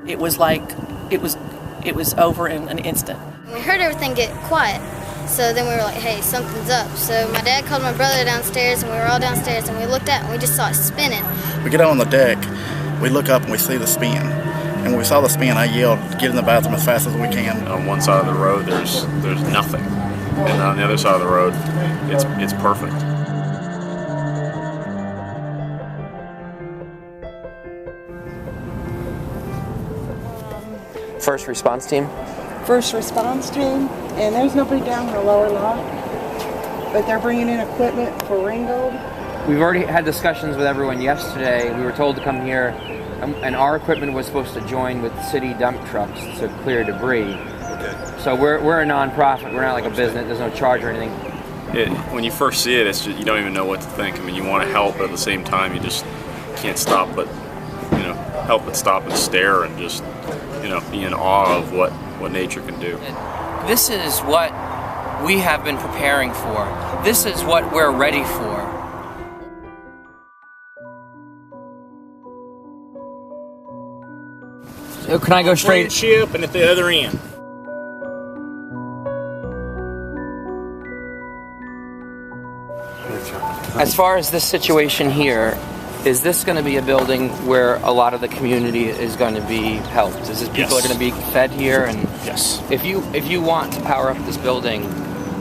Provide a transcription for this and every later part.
It was like it was over in an instant. We heard everything get quiet, so then we were like, hey, something's up. So my dad called my brother downstairs, and we were all downstairs, and we looked out, and we just saw it spinning. We get out on the deck, we look up, and we see the spin. And when we saw the spin, I yelled, get in the bathroom as fast as we can. On one side of the road, there's nothing. And on the other side of the road, it's perfect. First response team? First response team, and there's nobody down in the lower loft, but they're bringing in equipment for Ringgold. We've already had discussions with everyone yesterday. We were told to come here, and our equipment was supposed to join with city dump trucks to clear debris. Okay. So we're a non-profit. We're not like a business. There's no charge or anything. When you first see it, it's just, you don't even know what to think. I mean, you want to help, but at the same time, you just can't stop but, help but stop and stare and just, be in awe of what nature can do. This is what we have been preparing for. This is what we're ready for. So can I go straight? Ship and at the other end. As far as this situation here, is this going to be a building where a lot of the community is going to be helped? Is this people are going to be fed here? And yes. If you want to power up this building,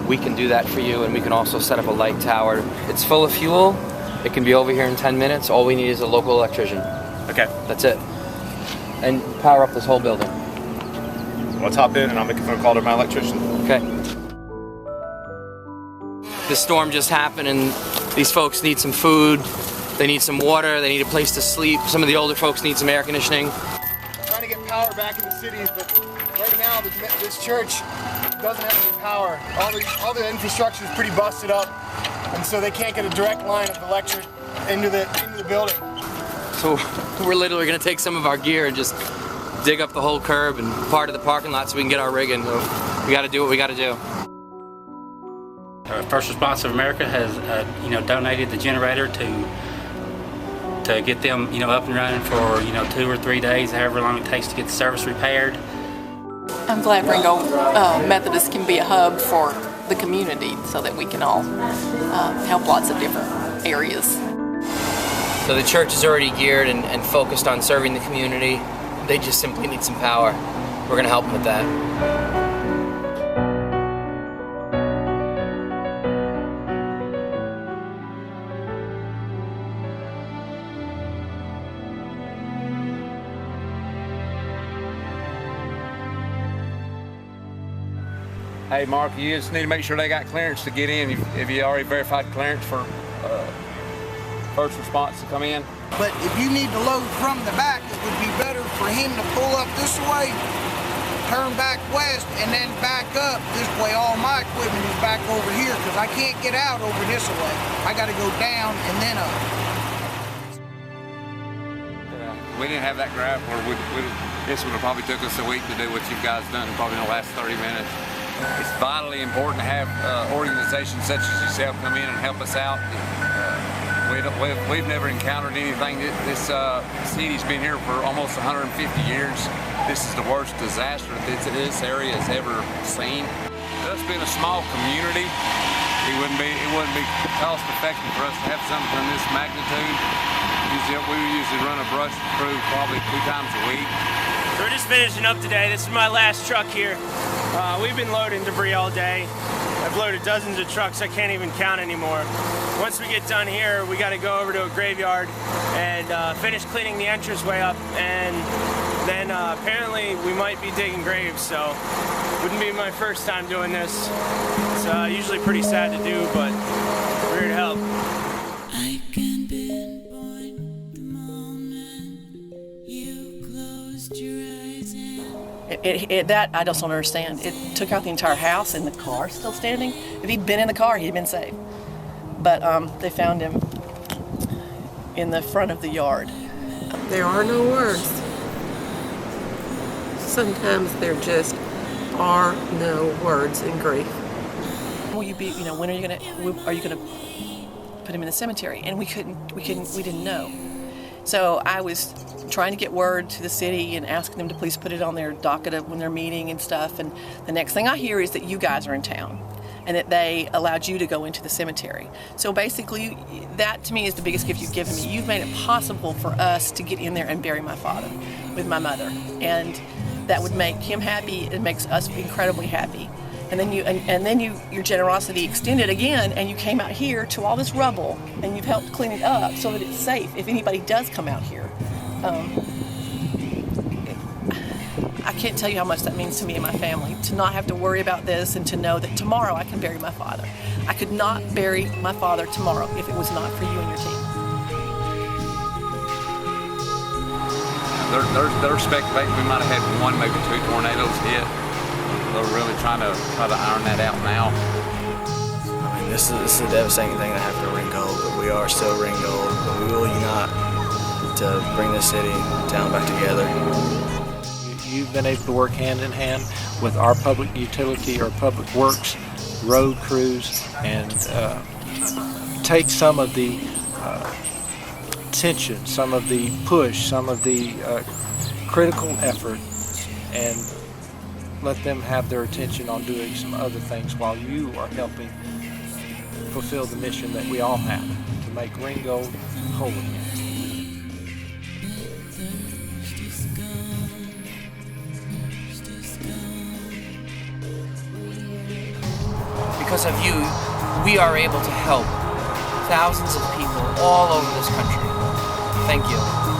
we can do that for you, and we can also set up a light tower. It's full of fuel. It can be over here in 10 minutes. All we need is a local electrician. Okay. That's it. And power up this whole building. Let's hop in and I'll make a phone call to my electrician. Okay. The storm just happened and these folks need some food. They need some water, they need a place to sleep. Some of the older folks need some air conditioning. Trying to get power back in the cities, but right now this church doesn't have any power. All the infrastructure is pretty busted up, and so they can't get a direct line of electric into the building. So we're literally going to take some of our gear and just dig up the whole curb and part of the parking lot so we can get our rig in. We got to do what we got to do. First Response of America has, donated the generator to get them, up and running for, 2 or 3 days, however long it takes to get the service repaired. I'm glad Ringgold Methodist can be a hub for the community so that we can all help lots of different areas. So the church is already geared and focused on serving the community. They just simply need some power. We're going to help them with that. Hey Mark, you just need to make sure they got clearance to get in. If you already verified clearance for First Response to come in. But if you need to load from the back, it would be better for him to pull up this way, turn back west, and then back up this way. All my equipment is back over here because I can't get out over this way. I got to go down and then up. We didn't have that graph, or this would have probably took us a week to do what you guys done in probably the last 30 minutes. It's vitally important to have organizations such as yourself come in and help us out. We've never encountered anything. This city's been here for almost 150 years. This is the worst disaster that this area has ever seen. Us being a small community, it wouldn't be cost effective for us to have something of this magnitude. We usually run a brush crew probably 2 times a week. So we're just finishing up today. This is my last truck here. We've been loading debris all day. I've loaded dozens of trucks I can't even count anymore. Once we get done here, we got to go over to a graveyard and finish cleaning the entranceway up, and then apparently we might be digging graves, so wouldn't be my first time doing this. It's usually pretty sad to do, but we're here to help. I can pinpoint the moment you closed your eyes and That I just don't understand. It took out the entire house and the car still standing. If he'd been in the car, he'd been safe. But they found him in the front of the yard. There are no words. Sometimes there just are no words in grief. Will you be? When are you gonna put him in the cemetery? And we didn't know. So I was trying to get word to the city and asking them to please put it on their docket when they're meeting and stuff. And the next thing I hear is that you guys are in town and that they allowed you to go into the cemetery. So basically, that to me is the biggest gift you've given me. You've made it possible for us to get in there and bury my father with my mother. And that would make him happy. It makes us incredibly happy. And then your generosity extended again, and you came out here to all this rubble, and you've helped clean it up so that it's safe if anybody does come out here. I can't tell you how much that means to me and my family, to not have to worry about this and to know that tomorrow I can bury my father. I could not bury my father tomorrow if it was not for you and your team. They're speculating we might have had 1, maybe 2 tornadoes hit. They're really trying to iron that out now. I mean, this is a devastating thing that happened to Ringgold, but we are still Ringgold, but we will unite to bring this city and town back together. You've been able to work hand in hand with our public utility or public works, road crews, and take some of the tension, some of the push, some of the critical effort, and let them have their attention on doing some other things while you are helping fulfill the mission that we all have, to make Ringgold whole again. Because of you, we are able to help thousands of people all over this country. Thank you.